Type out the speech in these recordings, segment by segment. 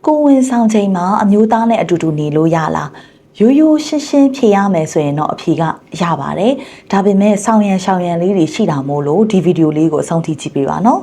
ကိုဝင်ဆောင်ချိန်မှာအမျိုးသားနဲ့အတူတူနေလို့ရလားရိုးရိုးရှင်းရှင်းဖြေရမယ်ဆိုရင်တော့အဖြေကရပါတယ်ဒါပေမဲ့ဆောင်ရန်ရှောင်ရန်လေးတွေရှိတာမို့လို့ဒီဗီဒီယိုလေးကိုအဆုံးထိကြည့်ပေးပါနော်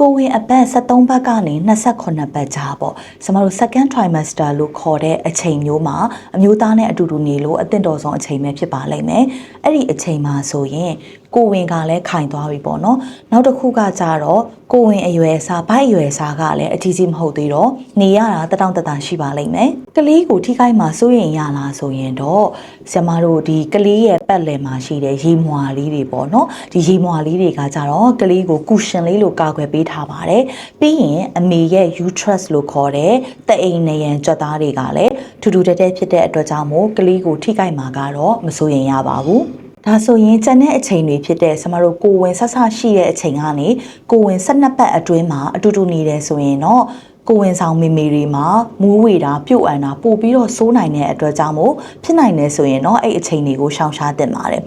ကိုဝင်အပတ်73ဘက်ကနေ28ဘက်ကြားပေါ့ကျမတို့ second trimester လို့ခေါ်တဲ့အချိန်မျိုးမှာအမျိုးသားနဲ့အတူတူနေလို့အသင့်တော်ဆုံးအချိန်ပဲဖြစ်ပါလိမ့်မယ်အဲ့ဒီအချိန်မှာဆိုရင်ကိုဝင်ကလည်းခိုင်သွားပြီပေါ့နော်နောက်တစ်ခုကကြတော့ကိုဝင်အရွယ်အစားဘိုက်အရွယ်အစားကလည်းအကြီးကြီးမဟုတ်သေးတော့နေရတာတတောင့်တတန်ရှိပါလိမ့်မယ်ကလေးကိုထိခိုက်မှာစိုးရင်ရလားဆိုရင်တော့ဆရာမတို့ဒီကလေးရဲ့ပတ်လည်မှာရှိတဲ့ရေမွှာလေးတွေပေါ့နော်ဒီရေမွှာလေးတွေကကြတော့ကလေးကိုကူရှင်လေးလိုကာကွယ်ပေးထားပါတယ်ပြီးရင်အမေရဲ့ uterus လို့ခေါ်တဲ့တအိမ်နရံကြွက်သားတွေကလည်းထူထူတဲတဲဖြစ်တဲ့အတွက်ကြောင့်မို့ကလေးကိုထိခိုက်မှာကတော့မစိုးရင်ရပါဘူးဒါဆိုရင်ကျန်တဲ့အချိန်တွေဖြစ်တဲ့ကျမတို့ကိုဝင်ဆက်ဆရှိတဲ့အချိန်ကနေကိုဝင်12ပတ်အတွင်းမှာအတူတူနေတယ်ဆိုရင်တော့ကိုဝင်ဆောင်မေမေတွေမှာမူးဝေတာပြုတ်အန်တာပို့ပြီးတော့စိုးနိုင်တဲ့အတွက်ကြောင့်မို့ဖြစ်နိုင်တယ်ဆိုရင်တော့အဲ့အချိန်တွေကိုရှောင်ရှားသင့်ပါတယ်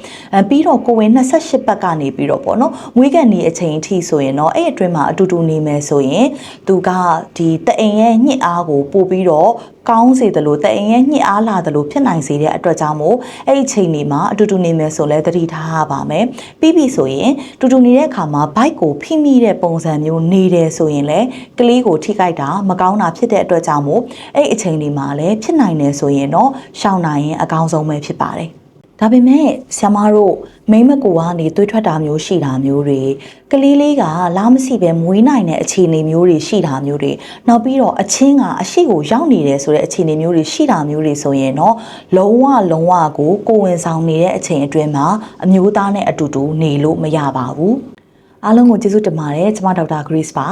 ပြီးတော့ကိုဝင်28ပတ်ကနေပြီးတော့ပေါ့နော်မွေးကန်နေအချိန်အထိဆိုရင်တော့အဲ့အတွင်းမှာအတူတူနေမယ်ဆိုရင်သူကဒီတအိမ်ရဲ့ညှစ်အားကိုပို့ပြီးတော့ကောင်းစေတယ်လို့တအိမ်ရဲ့ညှစ်အားလာတယ်လို့ဖြစ်နိုင်စေတဲ့အတွက်ကြောင့်မို့အဲ့ဒီအချိန်တွေမှာအတူတူနေမယ်ဆိုလဲသတိထားရပါမယ်ပြီးပြီဆိုရင်တူတူနေတဲ့အခါမှာဘိုက်ကိုဖိမိတဲ့ပုံစံမျိုးနေတယ်ဆိုရင်လဲကလေးကိုထိခိုက်တာမကောင်းတာဖြစ်တဲ့အတွက်ကြောင့်မို့အဲ့အချိန်တွေမှာလည်းဖြစ်နိုင်တယ်ဆိုရင်တော့ရှောင်နိုင်ရင်အကောင်းဆုံးပဲဖြစ်ပါတယ်ဒါပေမဲ့ဆ iam တို့မိမကိုကနေသွေးထွက်တာမျိုးရှိတာမျိုးတွေကလေးလေးကလားမရှိပဲမွေးနိုင်တဲ့အခြေအနေမျိုးတွေရှိတာမျိုးတွေနောက်ပြီးတော့အချင်းကအရှိကိုရောက်နေတယ်ဆိုတဲ့အခြေအနေမျိုးတွေရှိတာမျိုးတွေဆိုရင်တော့လုံးဝကိုဝင်ဆောင်နေတဲ့အချိန်အတွင်းမှာအမျိုးသားနဲ့အတူတူနေလို့မရပါဘူးအားလုံးကိုကျေးဇူးတင်ပါတယ်ကျွန်မဒေါက်တာ Grace ပါ